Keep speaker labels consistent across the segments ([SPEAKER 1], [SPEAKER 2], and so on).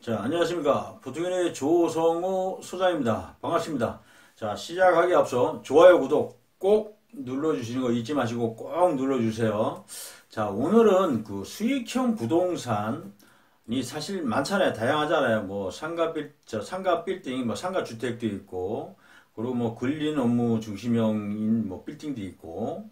[SPEAKER 1] 자, 안녕하십니까. 보통연의 조성호 소장입니다. 반갑습니다. 자, 시작하기 앞서 좋아요, 구독 꼭 눌러주시는 거 잊지 마시고 꼭 눌러주세요. 자, 오늘은 그 수익형 부동산이 사실 많잖아요. 다양하잖아요. 뭐 상가 빌딩, 뭐 상가 주택도 있고, 그리고 뭐 근린 업무 중심형인 뭐 빌딩도 있고,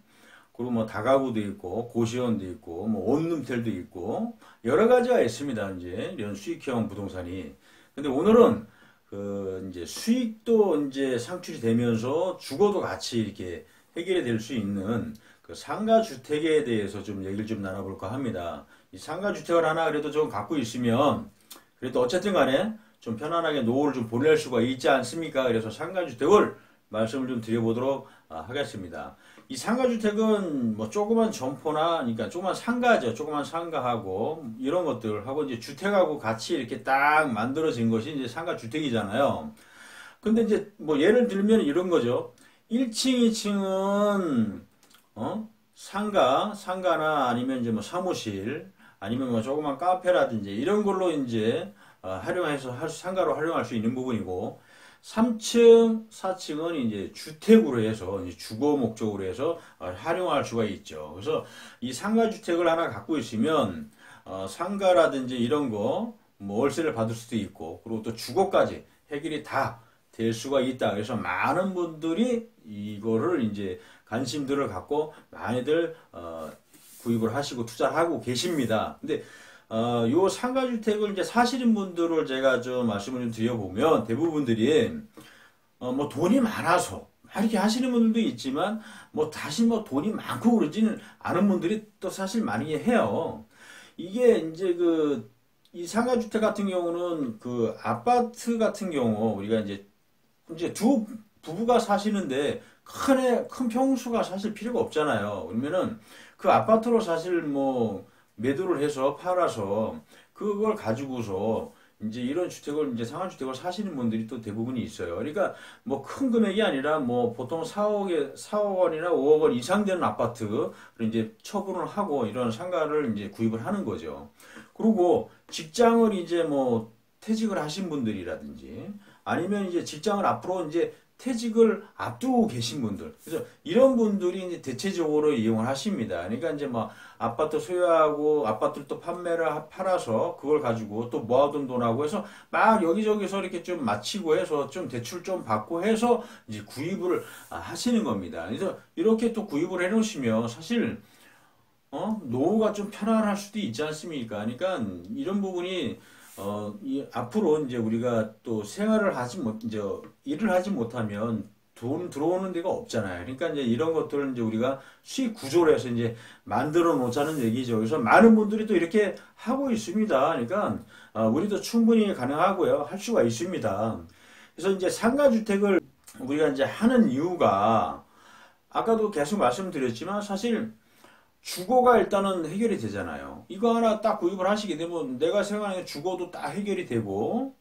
[SPEAKER 1] 그리고 뭐 다가구도 있고 고시원도 있고 뭐 원룸텔도 있고 여러 가지가 있습니다. 이제 이런 수익형 부동산이. 근데 오늘은 그 이제 수익도 이제 상출이 되면서 주거도 같이 이렇게 해결이 될 수 있는 그 상가 주택에 대해서 좀 얘기를 좀 나눠볼까 합니다. 이 상가 주택을 하나 그래도 좀 갖고 있으면 그래도 어쨌든 간에 좀 편안하게 노후를 좀 보낼 수가 있지 않습니까? 그래서 상가 주택을 말씀을 좀 드려보도록 하겠습니다. 이 상가주택은 뭐 조그만 점포나, 그러니까 조그만 상가죠. 조그만 상가하고 이런 것들하고 이제 주택하고 같이 이렇게 딱 만들어진 것이 이제 상가주택이잖아요. 근데 이제 뭐 예를 들면 이런 거죠. 1층, 2층은 상가나 아니면 이제 뭐 사무실 아니면 뭐 조그만 카페라든지 이런 걸로 이제 활용해서 상가로 활용할 수 있는 부분이고 3층, 4층은 이제 주택으로 해서 이제 주거 목적으로 해서 활용할 수가 있죠. 그래서 이 상가 주택을 하나 갖고 있으면 상가라든지 이런 거 뭐 월세를 받을 수도 있고 그리고 또 주거까지 해결이 다 될 수가 있다. 그래서 많은 분들이 이거를 이제 관심들을 갖고 많이들 구입을 하시고 투자를 하고 계십니다. 근데 요 상가주택을 이제 사시는 분들을 제가 좀 말씀을 좀 드려보면 대부분들이 뭐 돈이 많아서 이렇게 하시는 분들도 있지만 뭐 다시 뭐 돈이 많고 그러지는 않은 분들이 또 사실 많이 해요. 이게 이제 이 상가주택 같은 경우는 그 아파트 같은 경우 우리가 이제 두 부부가 사시는데 큰 평수가 사실 필요가 없잖아요. 그러면은 그 아파트로 사실 뭐 매도를 해서 팔아서 그걸 가지고서 이제 이런 주택을 이제 상하주택을 사시는 분들이 또 대부분이 있어요. 그러니까 뭐 큰 금액이 아니라 뭐 보통 4억 원이나 5억 원 이상 되는 아파트를 이제 처분을 하고 이런 상가를 이제 구입을 하는 거죠. 그리고 직장을 이제 뭐 퇴직을 하신 분들이라든지 아니면 이제 직장을 앞으로 이제 퇴직을 앞두고 계신 분들. 그래서 이런 분들이 이제 대체적으로 이용을 하십니다. 그러니까 이제 뭐 아파트 소유하고 아파트를 또 팔아서 그걸 가지고 또 모아둔 돈하고 해서 막 여기저기서 이렇게 좀 마치고 해서 좀 대출 좀 받고 해서 이제 구입을 하시는 겁니다. 그래서 이렇게 또 구입을 해 놓으시면 사실 노후가 좀 편안할 수도 있지 않습니까? 그러니까 이런 부분이 앞으로 이제 우리가 또 이제 일을 하지 못하면 돈 들어오는 데가 없잖아요. 그러니까 이제 이런 것들을 이제 우리가 수익 구조로 해서 이제 만들어 놓자는 얘기죠. 그래서 많은 분들이 또 이렇게 하고 있습니다. 그러니까, 우리도 충분히 가능하고요. 할 수가 있습니다. 그래서 이제 상가주택을 우리가 이제 하는 이유가 아까도 계속 말씀드렸지만 사실 주거가 일단은 해결이 되잖아요. 이거 하나 딱 구입을 하시게 되면 내가 생각하는 주거도 딱 해결이 되고,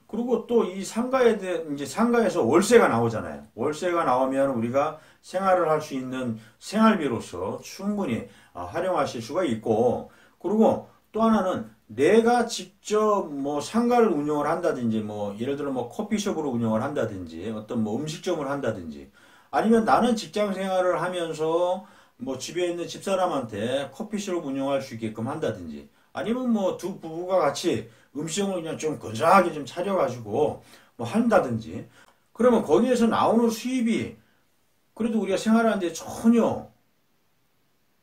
[SPEAKER 1] 그리고 또 이 이제 상가에서 월세가 나오잖아요. 월세가 나오면 우리가 생활을 할 수 있는 생활비로서 충분히 활용하실 수가 있고, 그리고 또 하나는 내가 직접 뭐 상가를 운영을 한다든지, 뭐 예를 들어 뭐 커피숍으로 운영을 한다든지, 어떤 뭐 음식점을 한다든지, 아니면 나는 직장 생활을 하면서 뭐 집에 있는 집사람한테 커피숍을 운영할 수 있게끔 한다든지 아니면 뭐 두 부부가 같이 음식점을 그냥 좀 근사하게 좀 차려가지고 뭐 한다든지 그러면 거기에서 나오는 수입이 그래도 우리가 생활하는데 전혀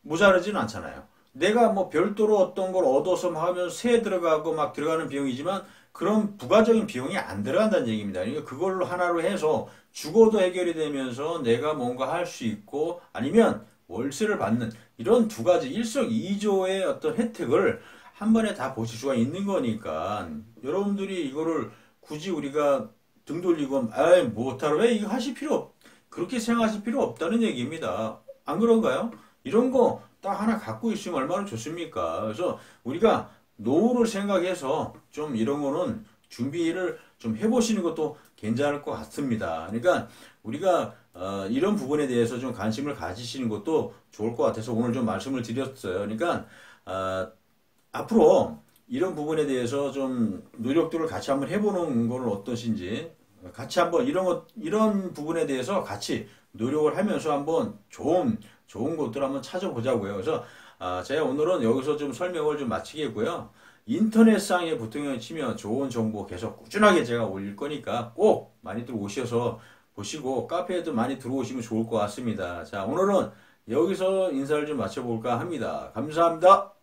[SPEAKER 1] 모자라지는 않잖아요. 내가 뭐 별도로 어떤 걸 얻어서 막 하면 세 들어가고 막 들어가는 비용이지만 그런 부가적인 비용이 안 들어간다는 얘기입니다. 그러니까 그걸로 하나로 해서 주거도 해결이 되면서 내가 뭔가 할 수 있고 아니면 월세를 받는 이런 두 가지 일석이조의 어떤 혜택을 한 번에 다 보실 수가 있는 거니까 여러분들이 이거를 굳이 우리가 등 돌리고 아이 못하러 왜 이거 하실 필요 그렇게 생각하실 필요 없다는 얘기입니다. 안 그런가요? 이런 거 딱 하나 갖고 있으면 얼마나 좋습니까? 그래서 우리가 노후를 생각해서 좀 이런 거는 준비를 좀 해보시는 것도 괜찮을 것 같습니다. 그러니까 우리가 이런 부분에 대해서 좀 관심을 가지시는 것도 좋을 것 같아서 오늘 좀 말씀을 드렸어요. 그러니까 앞으로 이런 부분에 대해서 좀 노력들을 같이 한번 해보는 건 어떠신지, 같이 한번 이런 부분에 대해서 같이 노력을 하면서 한번 좋은 곳들 한번 찾아보자고요. 그래서 제가 오늘은 여기서 좀 설명을 좀 마치겠고요. 인터넷상에 보통 치면 좋은 정보 계속 꾸준하게 제가 올릴 거니까 꼭 많이들 오셔서 보시고 카페에도 많이 들어오시면 좋을 것 같습니다. 자, 오늘은 여기서 인사를 좀 마쳐볼까 합니다. 감사합니다.